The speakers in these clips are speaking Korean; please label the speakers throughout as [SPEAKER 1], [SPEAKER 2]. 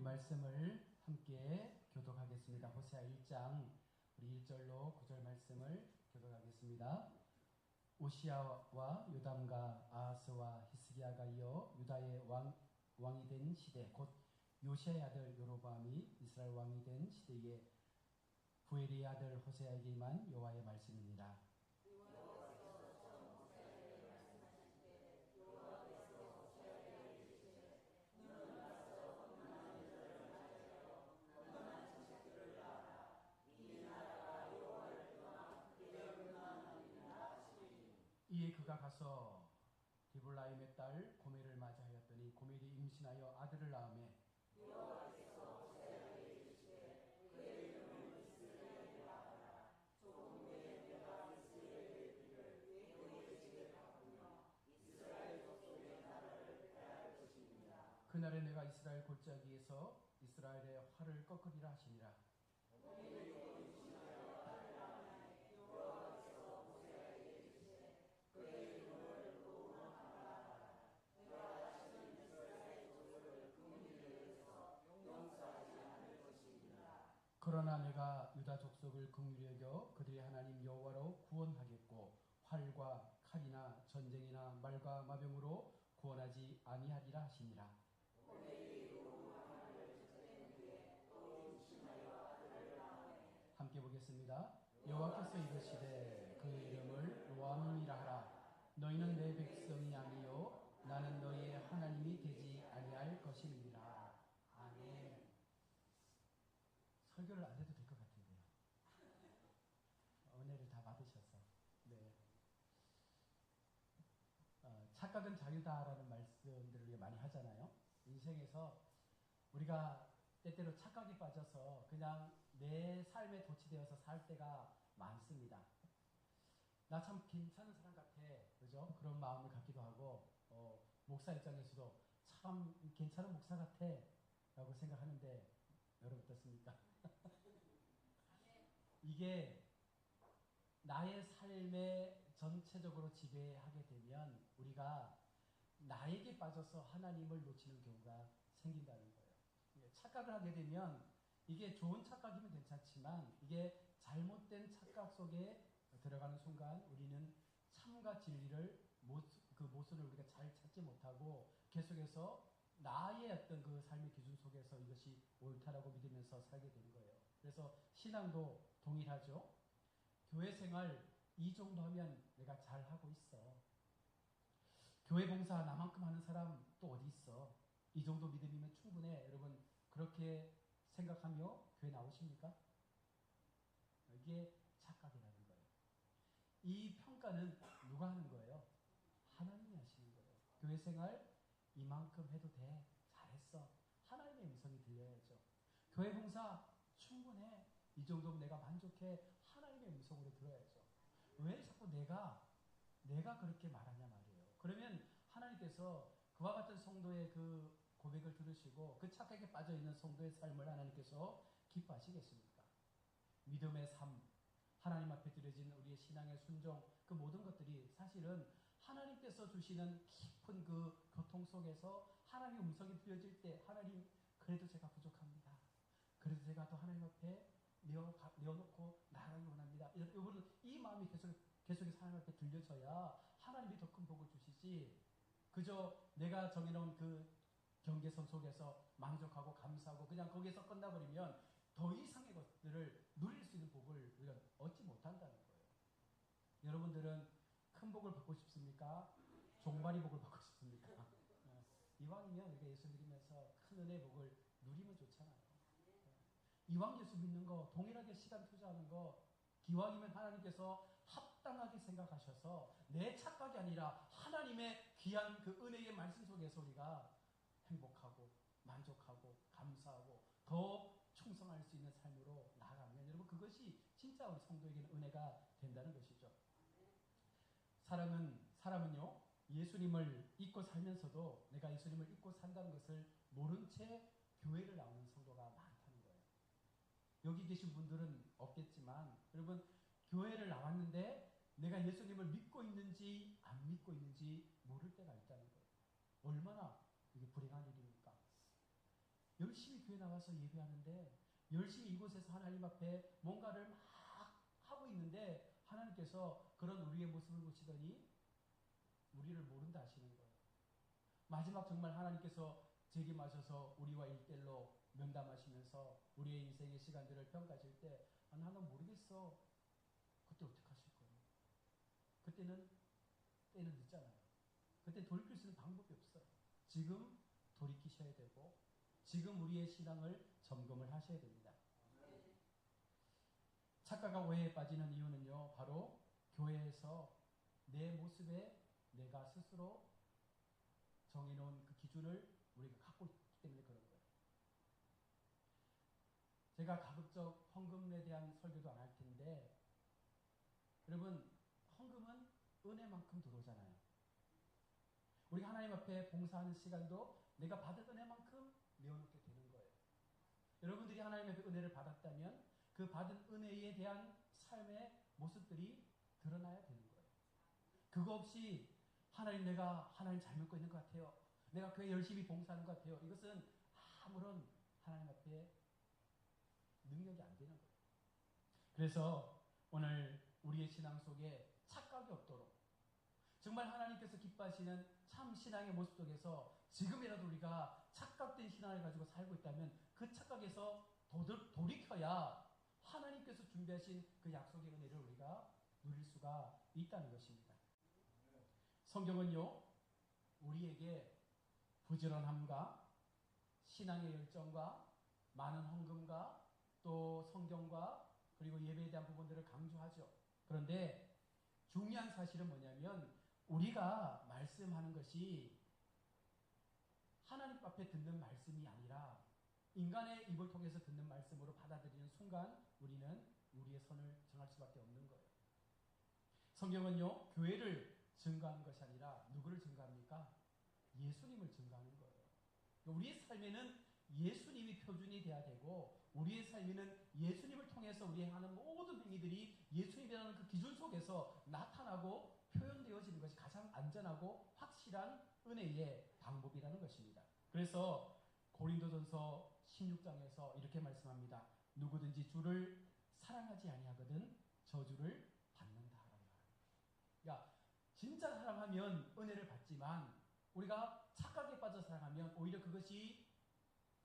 [SPEAKER 1] 말씀을 함께 교독하겠습니다. 호세아 1장 우리 1절로 9절 말씀을 교독하겠습니다. 오시아와 요담과 아하스와 히스기야가 이어 유다의 왕이 된 시대, 곧 요시아의 아들 요로보암이 이스라엘 왕이 된 시대에 부엘의 아들 호세아에게 임한 여호와의 말씀입니다. 이에 그가 가서 디볼라임의 딸 고멜을 맞이하였더니 고멜이 임신하여 아들을 낳으매 여호와께서 호세아에게 이르시되 그의 이름을 이스라엘이라 하라. 조금 후에 내가 이스라엘의 길을 너희의 집에 바꾸며 이스라엘 족속의 나라를 폐할 것입니다. 그날에 내가 이스라엘 골짜기에서 이스라엘의 활을 꺾으리라 하시니라. 그러나 내가 유다 족속을 긍휼히 여겨 그들의 하나님 여호와로 구원하겠고 활과 칼이나 전쟁이나 말과 마병으로 구원하지 아니하리라 하시니라. 함께 보겠습니다. 여호와께서 이르시되 그 이름을 로암이라 하라. 너희는 내 백성이 아니요 나는 너희의 하나님이 되지 아니할 것임이니라. 아멘. 설교를 안 해도 될 것 같은데요. 은혜를 다 받으셔서. 네. 착각은 자유다라는 말씀들을 우리가 많이 하잖아요. 인생에서 우리가 때때로 착각에 빠져서 그냥 내 삶에 도취되어서 살 때가 많습니다. 나 참 괜찮은 사람 같아. 그죠? 그런 마음을 갖기도 하고, 목사 입장에서도 참 괜찮은 목사 같아. 라고 생각하는데, 여러분 어떻습니까? 이게 나의 삶에 전체적으로 지배하게 되면 우리가 나에게 빠져서 하나님을 놓치는 경우가 생긴다는 거예요. 착각을 하게 되면 이게 좋은 착각이면 괜찮지만 이게 잘못된 착각 속에 들어가는 순간 우리는 참과 진리를 그 모순을 우리가 잘 찾지 못하고 계속해서 나의 어떤 그 삶의 기준 속에서 이것이 옳다라고 믿으면서 살게 되는 거예요. 그래서 신앙도 동일하죠. 교회 생활 이 정도 하면 내가 잘하고 있어. 교회 봉사 나만큼 하는 사람 또 어디 있어. 이 정도 믿음이면 충분해. 여러분 그렇게 생각하며 교회 나오십니까? 이게 착각이라는 거예요. 이 평가는 누가 하는 거예요? 하나님이 하시는 거예요. 교회 생활 이만큼 해도 돼. 잘했어. 하나님의 음성이 들려야죠. 교회 봉사 충분해. 이 정도면 내가 만족해. 하나님의 음성으로 들어야죠. 왜 자꾸 내가 그렇게 말하냐 말이에요. 그러면 하나님께서 그와 같은 성도의 그 고백을 들으시고 그 착각에 빠져있는 성도의 삶을 하나님께서 기뻐하시겠습니까? 믿음의 삶, 하나님 앞에 드려진 우리의 신앙의 순종, 그 모든 것들이 사실은 하나님께서 주시는 깊은 그 교통 속에서 하나님의 음성이 들려질 때 하나님 그래도 제가 부족합니다. 그래도 제가 또 하나님 앞에 내어놓고 나아가기 원합니다. 여러분 이 마음이 계속해서 하나님 앞에 들려져야 하나님이 더 큰 복을 주시지 그저 내가 정해놓은 그 경계선 속에서 만족하고 감사하고 그냥 거기에서 끝나버리면 더 이상의 것들을 누릴 수 있는 복을 우리가 얻지 못한다는 거예요. 여러분들은 큰 복을 받고 싶습니까? 종말의 복을 받고 싶습니까? 이왕이면 우리가 예수 믿으면서 큰 은혜의 복을 누리면 좋잖아요. 이왕 예수 믿는 거 동일하게 시간 투자하는 거 기왕이면 하나님께서 합당하게 생각하셔서 내 착각이 아니라 하나님의 귀한 그 은혜의 말씀 속에서 우리가 행복하고 만족하고 감사하고 더 충성할 수 있는 삶으로 나아가면 여러분 그것이 진짜 우리 성도에게는 은혜가 된다는 것이죠. 사람은요 예수님을 잊고 살면서도 내가 예수님을 잊고 산다는 것을 모른 채 교회를 나오는 성도가 많다는 거예요. 여기 계신 분들은 없겠지만 여러분 교회를 나왔는데 내가 예수님을 믿고 있는지 안 믿고 있는지 모를 때가 있다는 거예요. 얼마나 이게 불행한 일입니까? 열심히 교회 나와서 예배하는데 열심히 이곳에서 하나님 앞에 뭔가를 막 하고 있는데 하나님께서 그런 우리의 모습을 보시더니 우리를 모른다 하시는 거예요. 마지막 정말 하나님께서 재림하셔서 우리와 일대일로 면담하시면서 우리의 인생의 시간들을 평가하실 때 나는 모르겠어. 그때 어떻게 하실 거예요? 때는 늦잖아요. 그때 돌이킬 수 있는 방법이 없어요. 지금 돌이키셔야 되고 지금 우리의 신앙을 점검을 하셔야 됩니다. 착각과 오해에 빠지는 이유는요, 바로 교회에서 내 모습에 내가 스스로 정해놓은 그 기준을 우리가 갖고 있기 때문에 그런 거예요. 제가 가급적 헌금에 대한 설교도 안 할 텐데, 여러분, 헌금은 은혜만큼 들어오잖아요. 우리가 하나님 앞에 봉사하는 시간도 내가 받은 은혜만큼 내어놓게 되는 거예요. 여러분들이 하나님 앞에 은혜를 받았다면 그 받은 은혜에 대한 삶의 모습들이 드러나야 되는 거예요. 그거 없이 내가 하나님 잘 믿고 있는 것 같아요. 내가 교회 열심히 봉사하는 것 같아요. 이것은 아무런 하나님 앞에 능력이 안 되는 거예요. 그래서 오늘 우리의 신앙 속에 착각이 없도록 정말 하나님께서 기뻐하시는 참 신앙의 모습 속에서 지금이라도 우리가 착각된 신앙을 가지고 살고 있다면 그 착각에서 돌이켜야 하나님께서 준비하신 그 약속의 은혜를 우리가 누릴 수가 있다는 것입니다. 성경은요, 우리에게 부지런함과 신앙의 열정과 많은 헌금과 또 성경과 그리고 예배에 대한 부분들을 강조하죠. 그런데 중요한 사실은 뭐냐면 우리가 말씀하는 것이 하나님 앞에 듣는 말씀이 아니라 인간의 입을 통해서 듣는 말씀으로 받아들이는 순간 우리는 우리의 선을 정할 수밖에 없는 거예요. 성경은요, 교회를 증거하는 것이 아니라 누구를 증거합니까? 예수님을 증거하는 거예요. 우리의 삶에는 예수님이 표준이 돼야 되고 우리의 삶에는 예수님을 통해서 우리 하는 모든 행위들이 예수님이라는 그 기준 속에서 나타나고 표현되어지는 것이 가장 안전하고 확실한 은혜의 방법이라는 것입니다. 그래서 고린도전서 16장에서 이렇게 말씀합니다. 누구든지 주를 사랑하지 아니하거든 저주를 받는다. 그러니까 진짜 사랑하면 은혜를 받지만 우리가 착각에 빠져 사랑하면 오히려 그것이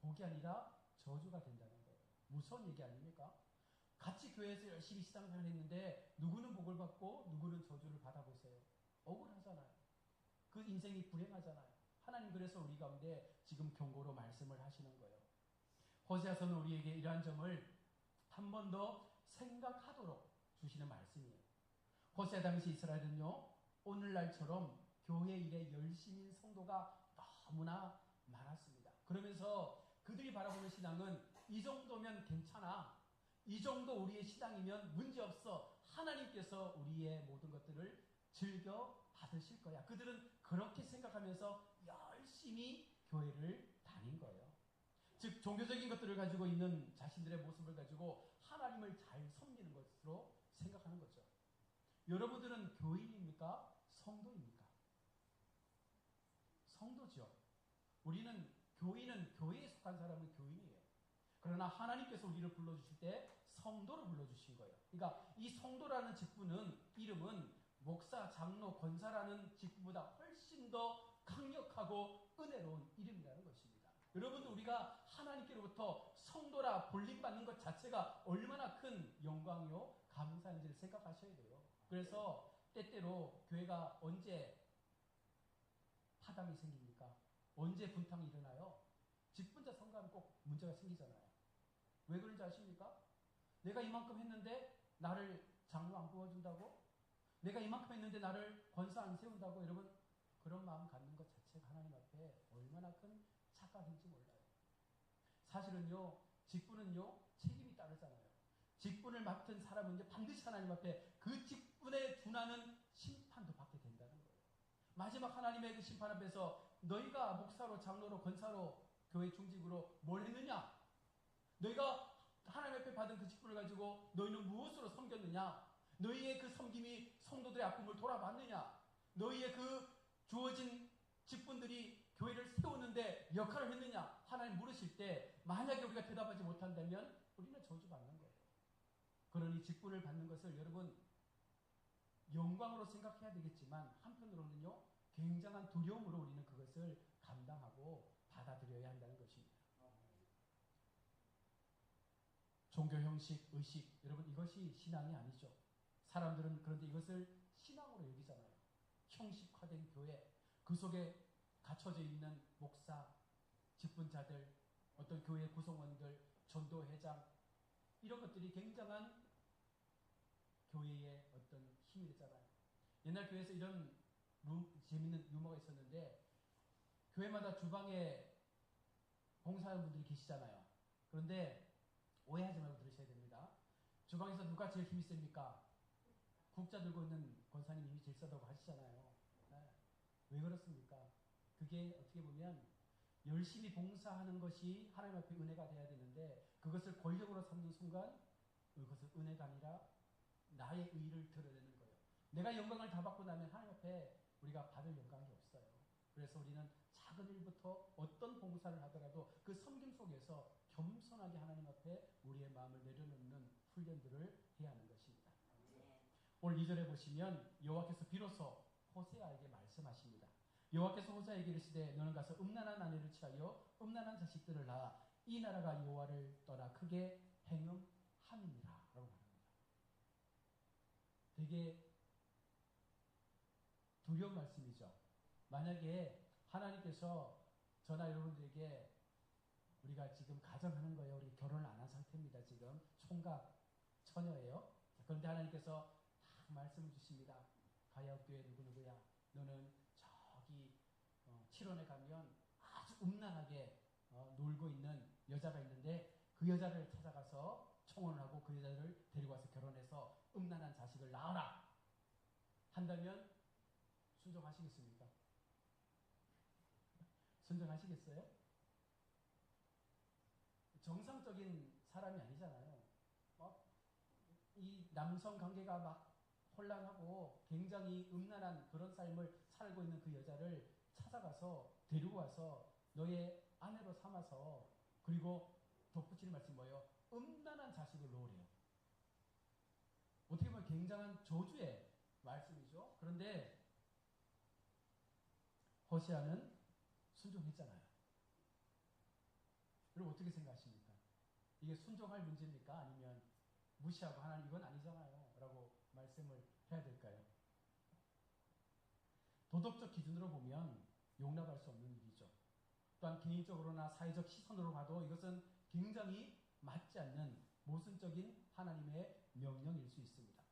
[SPEAKER 1] 복이 아니라 저주가 된다는 거예요. 무서운 얘기 아닙니까? 같이 교회에서 열심히 신앙생활 했는데 누구는 복을 받고 누구는 저주를 받아보세요. 억울하잖아요. 그 인생이 불행하잖아요. 하나님 그래서 우리 가운데 지금 경고로 말씀을 하시는 거예요. 호세아서는 우리에게 이러한 점을 한 번 더 생각하도록 주시는 말씀이에요. 호세아 당시 이스라엘은요, 오늘날처럼 교회 일에 열심인 성도가 너무나 많았습니다. 그러면서 그들이 바라보는 신앙은 이 정도면 괜찮아. 이 정도 우리의 신앙이면 문제없어. 하나님께서 우리의 모든 것들을 즐겨 받으실 거야. 그들은 그렇게 생각하면서 열심히 교회를 다닌 거예요. 즉 종교적인 것들을 가지고 있는 자신들의 모습을 가지고 하나님을 잘 섬기는 것으로 생각하는 거죠. 여러분들은 교인입니까? 성도입니까? 성도죠. 교인은 교회에 속한 사람은 교인이에요. 그러나 하나님께서 우리를 불러주실 때 성도로 불러주신 거예요. 그러니까 이 성도라는 직분은 이름은 목사, 장로, 권사라는 직분보다 훨씬 더 강력하고 은혜로운 이름이라는 것입니다. 여러분 우리가 하나님께로부터 성도라 불림받는 것 자체가 얼마나 큰 영광이요 감사인지를 생각하셔야 돼요. 그래서 때때로 교회가 언제 파당이 생깁니까? 언제 분탕이 일어나요? 직분자 선거하면 꼭 문제가 생기잖아요. 왜 그런지 아십니까? 내가 이만큼 했는데 나를 장로 안 뽑아준다고? 내가 이만큼 했는데 나를 권사 안 세운다고? 여러분 그런 마음 갖는 것 자체가 하나님 앞에 얼마나 큰 착각인지 몰라요. 사실은요, 직분은요, 책임이 따르잖아요. 직분을 맡은 사람은요, 반드시 하나님 앞에 그 직분에 준하는 심판도 받게 된다는 거예요. 마지막 하나님의 그 심판 앞에서 너희가 목사로, 장로로, 권사로, 교회 중직으로 뭘 했느냐? 너희가 하나님 앞에 받은 그 직분을 가지고 너희는 무엇으로 섬겼느냐? 너희의 그 섬김이 성도들의 아픔을 돌아봤느냐? 너희의 그 주어진 직분들이 교회를 세우는데 역할을 했느냐? 하나님 하나님 물으실 때 만약에 우리가 대답하지 못한다면 우리는 저주받는 거예요. 그러니 직분을 받는 것을 여러분 영광으로 생각해야 되겠지만 한편으로는요 굉장한 두려움으로 우리는 그것을 감당하고 받아들여야 한다는 것입니다. 종교 형식, 의식, 여러분 이것이 신앙이 아니죠. 사람들은 그런데 이것을 신앙으로 여기잖아요. 형식화된 교회, 그 속에 갇혀져 있는 목사, 직분자들, 어떤 교회 구성원들, 전도회장 이런 것들이 굉장한 교회의 어떤 힘이 됐잖아요. 옛날 교회에서 이런 재밌는 유머가 있었는데 교회마다 주방에 봉사하는 분들이 계시잖아요. 그런데 오해하지 말고 들으셔야 됩니다. 주방에서 누가 제일 힘이 셉니까? 국자 들고 있는 권사님이 제일 세다고 하시잖아요. 네. 왜 그렇습니까? 그게 어떻게 보면 열심히 봉사하는 것이 하나님 앞에 은혜가 돼야 되는데 그것을 권력으로 삼는 순간 그것은 은혜가 아니라 나의 의를 드러내는 거예요. 내가 영광을 다 받고 나면 하나님 앞에 우리가 받을 영광이 없어요. 그래서 우리는 작은 일부터 어떤 봉사를 하더라도 그 섬김 속에서 겸손하게 하나님 앞에 우리의 마음을 내려놓는 훈련들을 해야 하는 것입니다. 오늘 2절에 보시면 여호와께서 비로소 호세아에게 말씀하십니다. 여호와께서 호세아에게 이르시되 너는 가서 음란한 아내를 취하여 음란한 자식들을 낳아 이 나라가 여호와를 떠나 크게 행음함이니라 라고 말합니다. 되게 두려운 말씀이죠. 만약에 하나님께서 저나 여러분들에게 우리가 지금 가정하는 거예요. 우리 결혼을 안 한 상태입니다. 지금 총각 처녀예요. 그런데 하나님께서 딱 말씀을 주십니다. 가야교회 누구누구야. 너는 저기 7원에 가면 아주 음란하게 놀고 있는 여자가 있는데 그 여자를 찾아가서 청혼을 하고 그 여자를 데리고 와서 결혼해서 음란한 자식을 낳아라 한다면 순종하시겠습니까? 순종하시겠어요? 정상적인 사람이 아니잖아요. 이 남성 관계가 막 혼란하고 굉장히 음란한 그런 삶을 살고 있는 그 여자를 찾아가서 데리고 와서 너의 아내로 삼아서 그리고 덧붙이는 말씀이 뭐예요? 음란한 자식을 놓으래요. 어떻게 보면 굉장한 저주의 말씀이죠. 그런데 호세아는 순종했잖아요. 여러분 어떻게 생각하십니까? 이게 순종할 문제입니까? 아니면 무시하고 하나님 이건 아니잖아요 라고 말씀을 해야 될까요? 도덕적 기준으로 보면 용납할 수 없는 일이죠. 또한 개인적으로나 사회적 시선으로 봐도 이것은 굉장히 맞지 않는 모순적인 하나님의 명령일 수 있습니다.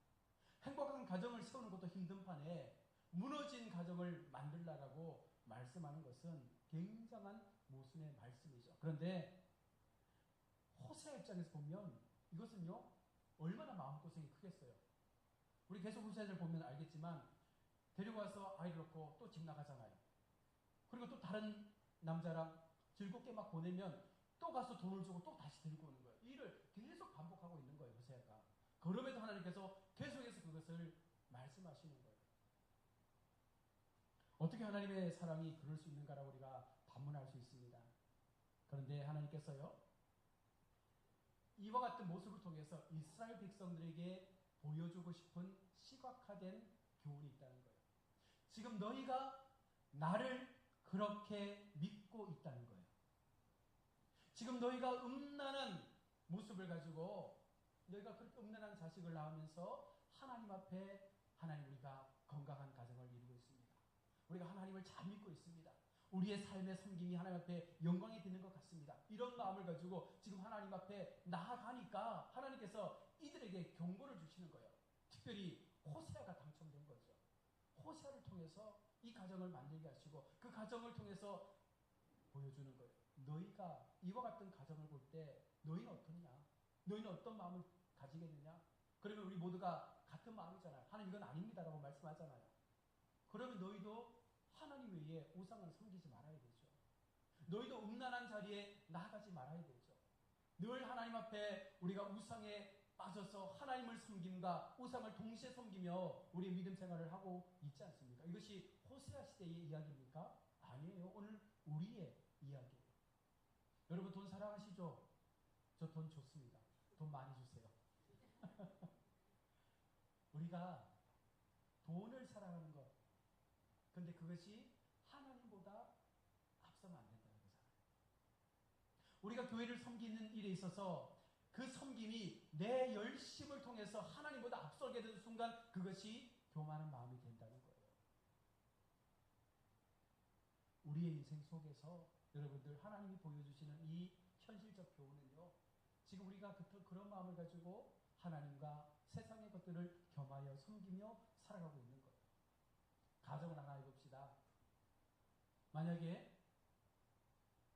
[SPEAKER 1] 행복한 가정을 세우는 것도 힘든 판에 무너진 가정을 만들라라고 말씀하는 것은 굉장한 모순의 말씀이죠. 그런데 호세아 입장에서 보면 이것은요 얼마나 마음고생이 크겠어요. 우리 계속 호세아를 보면 알겠지만 데리고 와서 아이를 놓고 또 집 나가잖아요. 그리고 또 다른 남자랑 즐겁게 막 보내면 또 가서 돈을 주고 또 다시 데리고 오는 거예요. 이 일을 계속 반복하고 있는 거예요. 호세아가. 그럼에도 하나님께서 계속해서 그것을 말씀하시는 거예요. 어떻게 하나님의 사랑이 그럴 수 있는가라고 우리가 반문할 수 있습니다. 그런데 하나님께서요 이와 같은 모습을 통해서 이스라엘 백성들에게 보여주고 싶은 시각화된 교훈이 있다는 거예요. 지금 너희가 나를 그렇게 믿고 있다는 거예요. 지금 너희가 음란한 모습을 가지고 너희가 그렇게 음란한 자식을 낳으면서 하나님 앞에 하나님 우리가 건강한 가정을 이루고 있습니다. 우리가 하나님을 잘 믿고 있습니다. 우리의 삶의 섬김이 하나님 앞에 영광이 되는 것 같습니다. 이런 마음을 가지고 지금 하나님 앞에 나아가니까 하나님께서 이들에게 경고를 주시는 거예요. 특별히 호세아가 당첨된 거죠. 호세아를 통해서 이 가정을 만들게 하시고 그 가정을 통해서 보여주는 거예요. 너희가 이와 같은 가정을 볼 때 너희는 어떻냐? 너희는 어떤 마음을 가지겠느냐? 그러면 우리 모두가 같은 마음이잖아요. 하나님 이건 아닙니다라고 말씀하잖아요. 그러면 너희도 하나님 외에 우상을 섬기지 말아야 되죠. 너희도 음란한 자리에 나아가지 말아야 되죠. 늘 하나님 앞에 우리가 우상에 빠져서 하나님을 섬김과 우상을 동시에 섬기며 우리의 믿음 생활을 하고 있지 않습니까? 이것이 호세아 시대의 이야기입니까? 아니에요. 오늘 우리의 이야기예요. 사랑하시죠? 저 돈 좋습니다. 돈 많이 주세요. 우리가 돈을 사랑하는 것. 근데 그것이 하나님보다 앞서면 안 된다는 거잖아요. 우리가 교회를 섬기는 일에 있어서 그 섬김이 내 열심을 통해서 하나님보다 앞서게 되는 순간 그것이 교만한 마음이 된다는 거예요. 우리의 인생 속에서 여러분들 하나님이 보여주시는 이 현실적 교훈은요. 지금 우리가 그런 마음을 가지고 하나님과 세상의 것들을 겸하여 섬기며 살아가고 있는 거예요. 가정을 하나 해봅시다. 만약에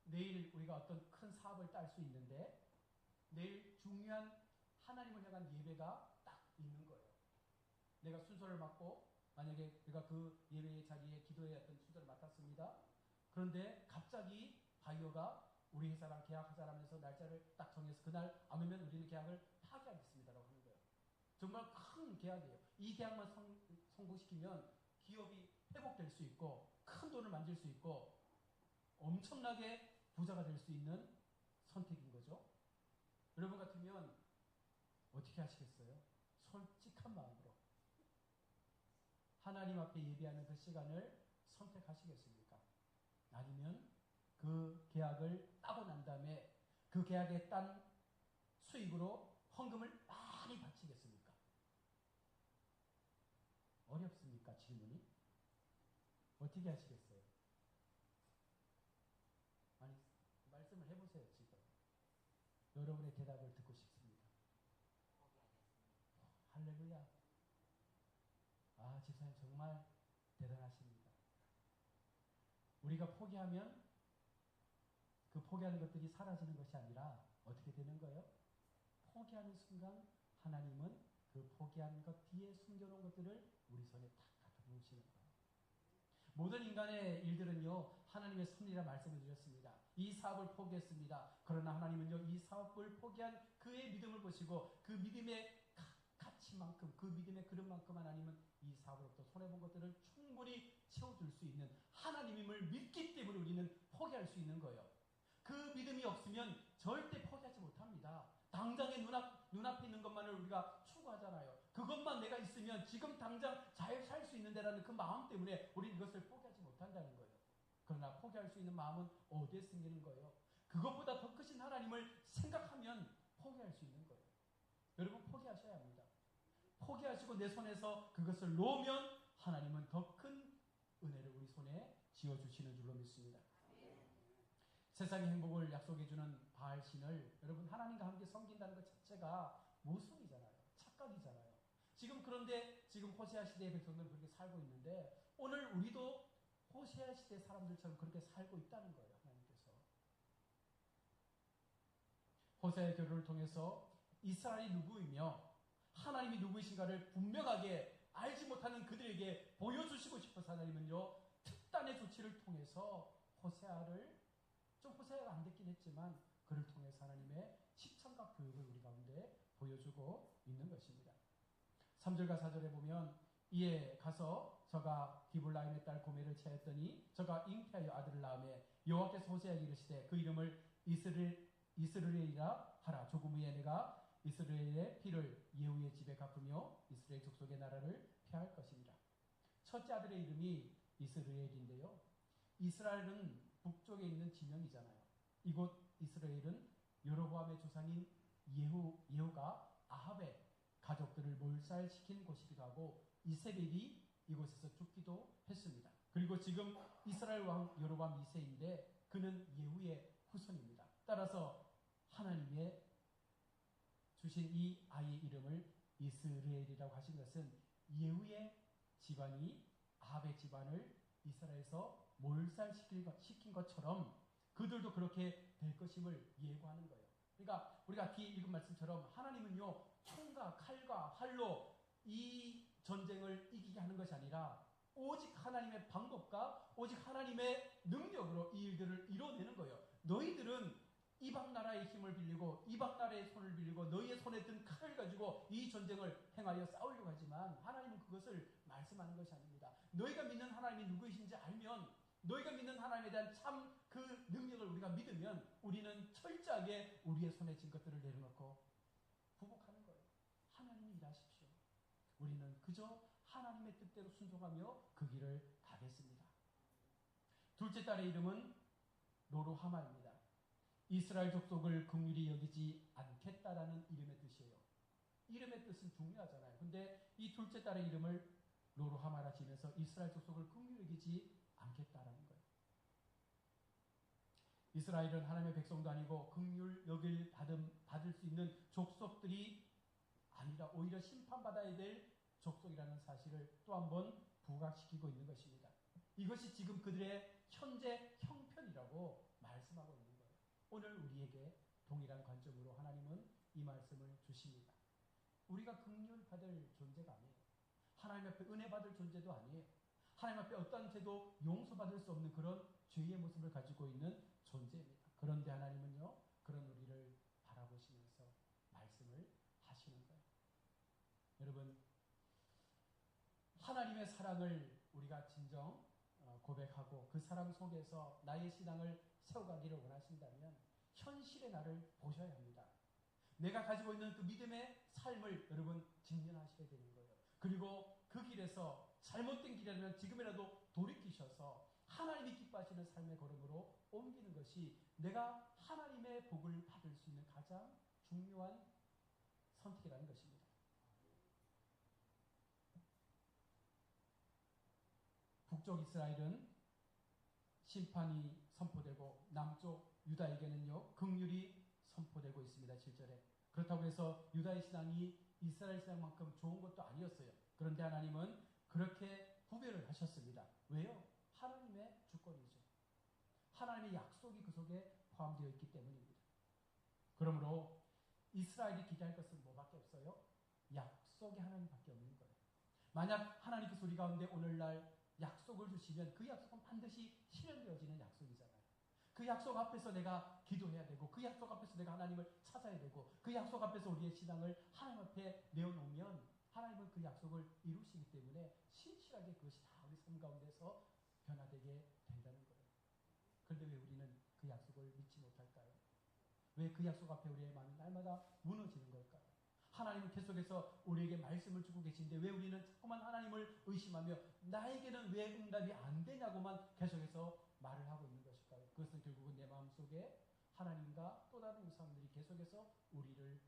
[SPEAKER 1] 내일 우리가 어떤 큰 사업을 딸 수 있는데 내일 중요한 하나님을 향한 예배가 딱 있는 거예요. 내가 순서를 맡고 만약에 내가 그 예배의 자리에 기도의 어떤 순서를 맡았습니다. 그런데 갑자기 바이오가 우리 회사랑 계약하자라면서 날짜를 딱 정해서 그날 안 오면 우리는 계약을 파기하겠습니다라고 하는 거예요. 정말 큰 계약이에요. 이 계약만 성공시키면 기업이 회복될 수 있고 큰 돈을 만질 수 있고 엄청나게 부자가 될 수 있는 선택인 거죠. 여러분 같으면 어떻게 하시겠어요? 솔직한 마음으로 하나님 앞에 예배하는 그 시간을 선택하시겠습니까? 아니면 그 계약을 따고 난 다음에 그 계약에 딴 수익으로 헌금을 많이 바치겠습니까? 어렵습니까? 질문이? 어떻게 하시겠어요? 아니, 말씀을 해보세요, 지금. 여러분의 대답을 듣고 싶습니다. 할렐루야. 아, 집사님 정말 대단하십니다. 우리가 포기하면 그 포기하는 것들이 사라지는 것이 아니라 어떻게 되는 거예요? 포기하는 순간 하나님은 그 포기한 것 뒤에 숨겨놓은 것들을 우리 손에 탁 갖다 놓으시는 거예요. 모든 인간의 일들은요, 하나님의 섭리라 말씀을 드렸습니다. 이 사업을 포기했습니다. 그러나 하나님은요, 이 사업을 포기한 그의 믿음을 보시고 그 믿음의 가치만큼, 그 믿음의 그릇만큼 하나님은 이 사업으로부터 손해본 것들을 충분히 채워줄 수 있는 하나님임을 믿기 때문에 우리는 포기할 수 있는 거예요. 그 믿음이 없으면 절대 포기하지 못합니다. 당장의 눈앞에 있는 것만을 우리가 추구하잖아요. 그것만 내가 있으면 지금 당장 잘 살 수 있는데라는 그 마음 때문에 우리는 이것을 포기하지 못한다는 거예요. 그러나 포기할 수 있는 마음은 어디에 생기는 거예요? 그것보다 더 크신 하나님을 생각하면 포기할 수 있는 거예요. 여러분 포기하셔야 합니다. 포기하시고 내 손에서 그것을 놓으면 하나님은 더 큰 은혜를 우리 손에 지어주시는 줄로 믿습니다. 세상의 행복을 약속해주는 바알신을 여러분 하나님과 함께 섬긴다는 것 자체가 모순이잖아요. 착각이잖아요. 지금 그런데 지금 호세아 시대의 백성들은 그렇게 살고 있는데 오늘 우리도 호세아 시대 사람들처럼 그렇게 살고 있다는 거예요. 하나님께서. 호세아의 결혼을 통해서 이스라엘이 누구이며 하나님이 누구이신가를 분명하게 알지 못하는 그들에게 보여주시고 싶어서 하나님은요 특단의 조치를 통해서 호세아를 좀 호세아가 안 됐긴 했지만 그를 통해서 하나님의 시청각 교육을 우리 가운데 보여주고 있는 것입니다. 3절과 4절에 보면 이에 가서 저가 디블라임의 딸 고멜을 체하였더니 저가 잉태하여 아들을 낳으매 여호와께서 호세아에게 이르시되 그 이름을 이스라엘이라 하라. 조금 후에 내가 이스라엘의 피를 예후의 집에 갚으며 이스라엘 족속의 나라를 폐할 것입니다. 첫째 아들의 이름이 이스라엘인데요. 이스라엘은 북쪽에 있는 지명이잖아요. 이곳 이스라엘은 여로보암의 조상인 예후가 아합의 가족들을 몰살시킨 곳이기도 하고 이세벨이 이곳에서 죽기도 했습니다. 그리고 지금 이스라엘 왕 여로보암 2세인데 그는 예후의 후손입니다. 따라서 하나님의 주신 이 아이의 이름을 이스라엘이라고 하신 것은 예후의 집안이 아합의 집안을 이스라엘에서 몰살시킨 것처럼 그들도 그렇게 될 것임을 예고하는 거예요. 그러니까 우리가 뒤에 읽은 말씀처럼 하나님은요 총과 칼과 활로 이 전쟁을 이기게 하는 것이 아니라 오직 하나님의 방법과 오직 하나님의 능력으로 이 일들을 이뤄내는 거예요. 너희들은 이방 나라의 힘을 빌리고 이방 나라의 손을 빌리고 너희의 손에 든 칼을 가지고 이 전쟁을 행하여 싸우려고 하지만 하나님은 그것을 말씀하는 것이 아닙니다. 너희가 믿는 하나님이 누구이신지 알면 너희가 믿는 하나님에 대한 참 그 능력을 우리가 믿으면 있으면 우리는 철저하게 우리의 손에 쥔 것들을 내려놓고 부복하는 거예요. 하나님이 일하십시오. 우리는 그저 하나님의 뜻대로 순종하며 그 길을 가겠습니다. 둘째 딸의 이름은 로루하마입니다. 이스라엘 족속을 긍휼히 여기지 않겠다라는 이름의 뜻이에요. 이름의 뜻은 중요하잖아요. 근데 이 둘째 딸의 이름을 로루하마라 지면서 이스라엘 족속을 긍휼히 여기지 않겠다라는 거예요. 이스라엘은 하나님의 백성도 아니고 긍휼 여길 받을 수 있는 족속들이 아니라 오히려 심판받아야 될 족속이라는 사실을 또 한 번 부각시키고 있는 것입니다. 이것이 지금 그들의 현재 형편이라고 말씀하고 있는 거예요. 오늘 우리에게 동일한 관점으로 하나님은 이 말씀을 주십니다. 우리가 긍휼 받을 존재가 아니에요. 하나님 앞에 은혜 받을 존재도 아니에요. 하나님 앞에 어떠한 죄도 용서받을 수 없는 그런 죄의 모습을 가지고 있는 존재입니다. 그런데 하나님은요, 그런 우리를 바라보시면서 말씀을 하시는 거예요. 여러분, 하나님의 사랑을 우리가 진정 고백하고 그 사랑 속에서 나의 신앙을 세워가기를 원하신다면 현실의 나를 보셔야 합니다. 내가 가지고 있는 그 믿음의 삶을 여러분 직면하셔야 되는 거예요. 그리고 그 길에서 잘못된 길이라면 지금이라도 돌이키셔서 하나님이 기뻐하시는 삶의 걸음으로 옮기는 것이 내가 하나님의 복을 받을 수 있는 가장 중요한 선택이라는 것입니다. 북쪽 이스라엘은 심판이 선포되고 남쪽 유다에게는요 긍휼이 선포되고 있습니다. 7절에. 그렇다고 해서 유다의 신앙이 이스라엘 신앙만큼 좋은 것도 아니었어요. 그런데 하나님은 그렇게 구별을 하셨습니다. 왜요? 하나님의 주권이죠. 하나님의 약속이 그 속에 포함되어 있기 때문입니다. 그러므로 이스라엘이 기대할 것은 뭐밖에 없어요? 약속의 하나님밖에 없는 거예요. 만약 하나님께서 우리 가운데 오늘날 약속을 주시면 그 약속은 반드시 실현되어지는 약속이잖아요. 그 약속 앞에서 내가 기도해야 되고 그 약속 앞에서 내가 하나님을 찾아야 되고 그 약속 앞에서 우리의 신앙을 하나님 앞에 내어놓으면 하나님은 그 약속을 이루시기 때문에 신실하게 그것이 다 우리 삶 가운데서 변화되게 된다는 거예요. 그런데 왜 우리는 그 약속을 믿지 못할까요? 왜 그 약속 앞에 우리의 마음이 날마다 무너지는 걸까요? 하나님은 계속해서 우리에게 말씀을 주고 계신데 왜 우리는 자꾸만 하나님을 의심하며 나에게는 왜 응답이 안 되냐고만 계속해서 말을 하고 있는 것일까요? 그것은 결국은 내 마음속에 하나님과 또 다른 우상들이 계속해서 우리를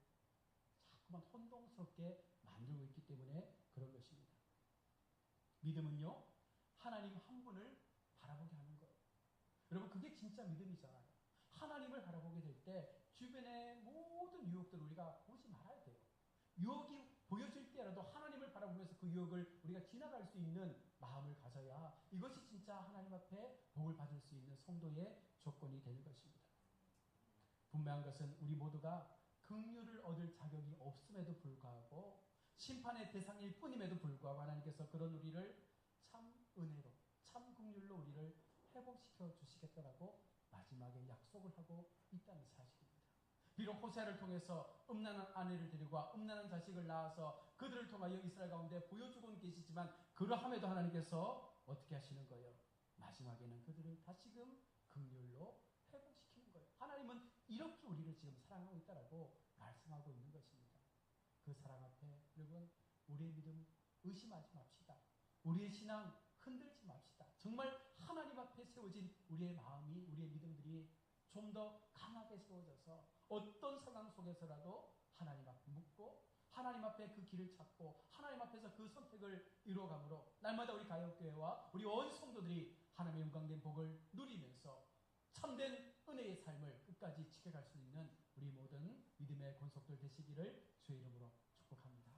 [SPEAKER 1] 자꾸만 혼동스럽게 만들고 있기 때문에 그런 것입니다. 믿음은요, 하나님 한 분을 바라보게 하는 거예요. 여러분, 그게 진짜 믿음이잖아요. 하나님을 바라보게 될 때 주변의 모든 유혹들을 우리가 보지 말아야 돼요. 유혹이 보여질 때라도 하나님을 바라보면서 그 유혹을 우리가 지나갈 수 있는 마음을 가져야 이것이 진짜 하나님 앞에 복을 받을 수 있는 성도의 조건이 되는 것입니다. 분명한 것은 우리 모두가 긍휼을 얻을 자격이 없음에도 불구하고 심판의 대상일 뿐임에도 불구하고 하나님께서 그런 우리를 참 은혜로 참 긍휼로 우리를 회복시켜 주시겠다라고 마지막에 약속을 하고 있다는 사실입니다. 비록 호세아를 통해서 음란한 아내를 데리고 와 음란한 자식을 낳아서 그들을 통하여 이스라엘 가운데 보여주고는 계시지만 그러함에도 하나님께서 어떻게 하시는 거예요? 마지막에는 그들을 다시금 긍휼로 회복시키는 거예요. 하나님은 이렇게 우리를 지금 사랑하고 있다라고 말씀하고 있는 것입니다. 그 사랑 앞에 여러분 우리의 믿음 의심하지 맙시다. 우리의 신앙 흔들지 맙시다. 정말 하나님 앞에 세워진 우리의 마음이 우리의 믿음들이 좀 더 강하게 세워져서 어떤 상황 속에서라도 하나님 앞에 묻고 하나님 앞에 그 길을 찾고 하나님 앞에서 그 선택을 이루어가므로 날마다 우리 가역교회와 우리 온 성도들이 하나님의 영광된 복을 누리면서 참된 은혜의 삶을 끝까지 지켜갈 수 있는 우리 모든 믿음의 권속들 되시기를 주의 이름으로 축복합니다.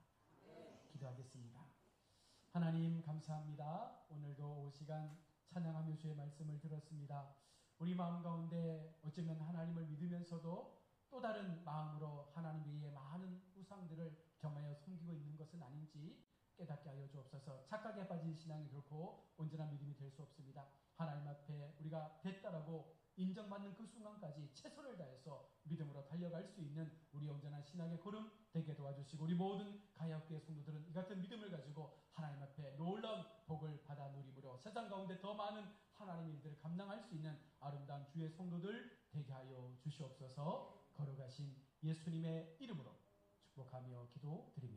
[SPEAKER 1] 기도하겠습니다. 하나님 감사합니다. 오늘도 5시간 찬양하며 주의 말씀을 들었습니다. 우리 마음 가운데 어쩌면 하나님을 믿으면서도 또 다른 마음으로 하나님 외에 많은 우상들을 경하여 섬기고 있는 것은 아닌지 깨닫게 하여 주옵소서. 착각에 빠진 신앙이 결코 온전한 믿음이 될 수 없습니다. 하나님 앞에 우리가 됐다라고 인정받는 그 순간까지 최선을 다해서 믿음으로 달려갈 수 있는 우리 온전한 신앙의 걸음 되게 도와주시고, 우리 모든 가야교회 성도들은 이 같은 믿음을 가지고 하나님 앞에 놀라운 복을 받아 누림으로 세상 가운데 더 많은 하나님의 일들을 감당할 수 있는 아름다운 주의 성도들 되게 하여 주시옵소서. 걸어가신 예수님의 이름으로 축복하며 기도드립니다.